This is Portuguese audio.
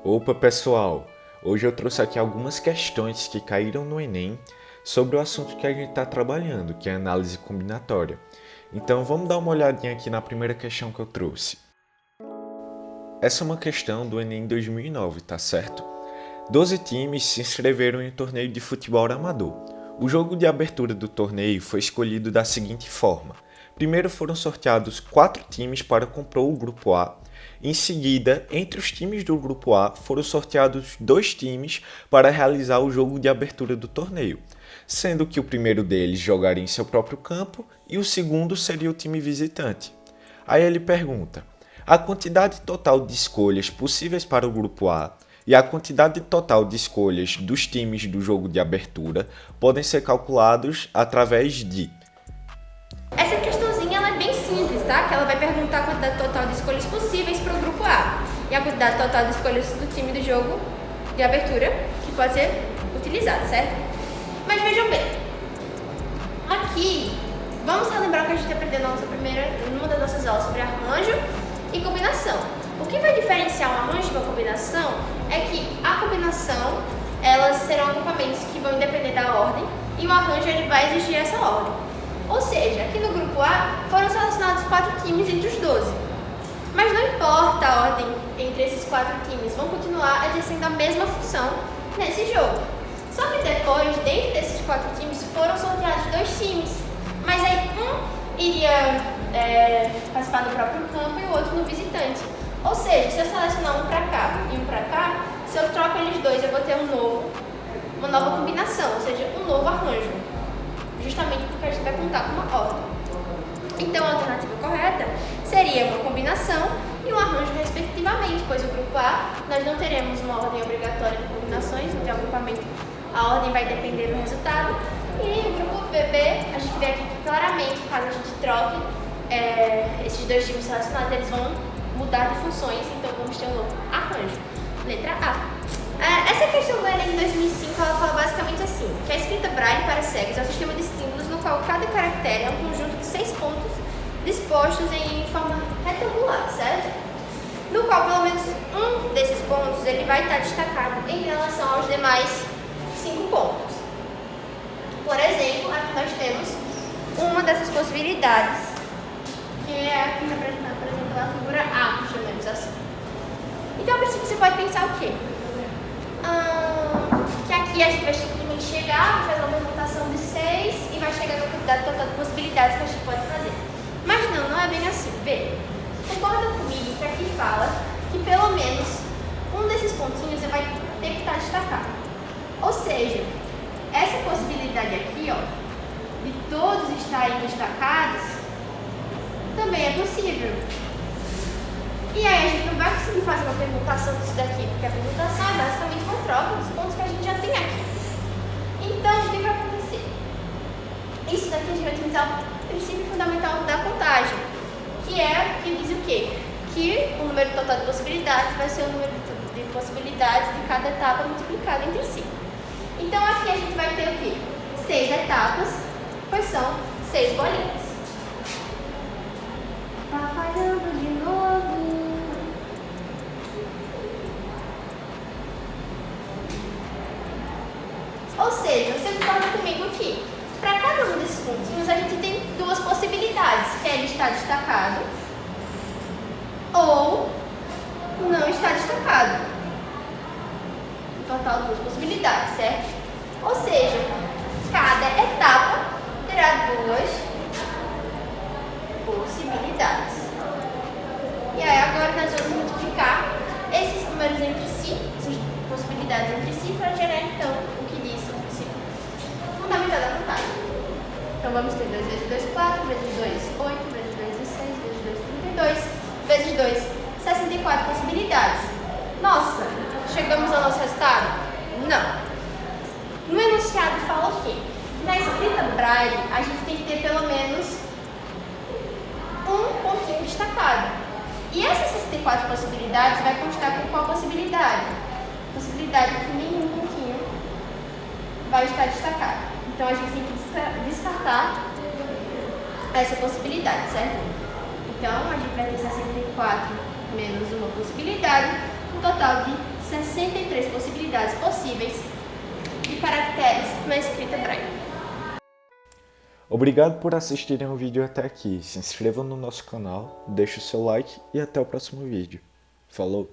Opa pessoal, hoje eu trouxe aqui algumas questões que caíram no Enem sobre o assunto que a gente está trabalhando, que é a análise combinatória. Então vamos dar uma olhadinha aqui na primeira questão que eu trouxe. Essa é uma questão do Enem 2009, tá certo? 12 times se inscreveram em um torneio de futebol amador. O jogo de abertura do torneio foi escolhido da seguinte forma. Primeiro foram sorteados 4 times para compor o grupo A. Em seguida, entre os times do grupo A, foram sorteados 2 times para realizar o jogo de abertura do torneio, sendo que o primeiro deles jogaria em seu próprio campo e o segundo seria o time visitante. Aí ele pergunta: a quantidade total de escolhas possíveis para o grupo A e a quantidade total de escolhas dos times do jogo de abertura podem ser calculados através de... Essa questãozinha ela é bem simples, tá? Que ela vai perguntar a quantidade total de escolhas possíveis para o grupo A e a quantidade total de escolhas do time do jogo de abertura que pode ser utilizado, certo? Mas vejam bem, aqui vamos relembrar o que a gente aprendeu numa das nossas aulas sobre arranjo e combinação. O que vai diferenciar um arranjo de uma combinação é que a combinação elas serão agrupamentos que vão depender da ordem e o arranjo ele vai exigir essa ordem. Ou seja, aqui no grupo A foram selecionados 4 times entre os 12. Mas não importa a ordem entre esses 4 times, vão continuar exercendo a mesma função nesse jogo. Só que depois, dentro desses 4 times, foram sorteados 2 times. Mas aí um iria participar do próprio campo e o outro no visitante. Ou seja, se eu selecionar um para cá e um para cá, se eu troco eles dois, eu vou ter uma nova combinação, ou seja, um novo arranjo. Justamente porque a gente vai contar com uma ordem. Então a alternativa correta seria uma combinação e um arranjo respectivamente, pois o grupo A nós não teremos uma ordem obrigatória de combinações, no agrupamento a ordem vai depender do resultado. E o grupo BB, a gente vê aqui que claramente, caso a gente troque esses 2 times selecionados, eles vão mudar de funções, então vamos ter um novo arranjo. Letra A. Essa questão do Enem de 2005, ela fala basicamente assim, que a escrita Braille para cegos é um sistema de símbolos no qual cada caractere é um conjunto de 6 pontos dispostos em forma retangular, certo? No qual pelo menos um desses pontos ele vai estar destacado em relação aos demais 5 pontos. Por exemplo, aqui nós temos uma dessas possibilidades, que é aqui representada, por exemplo, pela figura A, chamemos assim. Então, a princípio, você pode pensar o quê? Que aqui a gente vai simplesmente chegar, fazer uma permutação de 6 e vai chegar na quantidade total de possibilidades que a gente pode fazer. Mas não é bem assim. Vê, concorda comigo que aqui fala que pelo menos um desses pontinhos vai ter que estar destacado. Ou seja, essa possibilidade aqui, ó, de todos estarem destacados, também é possível. E aí a gente não vai conseguir fazer uma permutação disso daqui, porque a permutação é basicamente uma troca dos pontos que a gente já tem aqui. Então, o que vai acontecer? Isso daqui a gente vai utilizar o princípio fundamental da contagem, que diz o quê? Que o número total de possibilidades vai ser o número de possibilidades de cada etapa multiplicado entre si. Então, aqui a gente vai ter o quê? 6 etapas, pois são 6 bolinhas. Tá falhando de novo. Ou seja, você concorda comigo que para cada um desses pontinhos a gente tem 2 possibilidades, que ele está destacado ou não está destacado. No total 2 possibilidades, certo? Ou seja, cada etapa terá 2 possibilidades. E aí agora nós vamos multiplicar esses números entre si, essas possibilidades entre si, para gerar então o que diz o princípio fundamental da contagem. Então vamos ter 2 vezes 2, 4, vezes 2, 8, vezes 2, 16, vezes 2, 32, vezes 2, 64 possibilidades. Nossa, chegamos ao nosso resultado? Não. No enunciado fala o quê? Na escrita Braille, a gente tem que ter pelo menos um pontinho destacado. E essas 64 possibilidades vai constar com qual possibilidade? Possibilidade que nenhum pontinho vai estar destacado. Então a gente tem que descartar essa possibilidade, certo? Então a gente vai ter 64 menos uma possibilidade, um total de 63 possibilidades possíveis de caracteres na escrita Braille. Obrigado por assistirem o vídeo até aqui. Se inscrevam no nosso canal, deixe o seu like e até o próximo vídeo. Falou!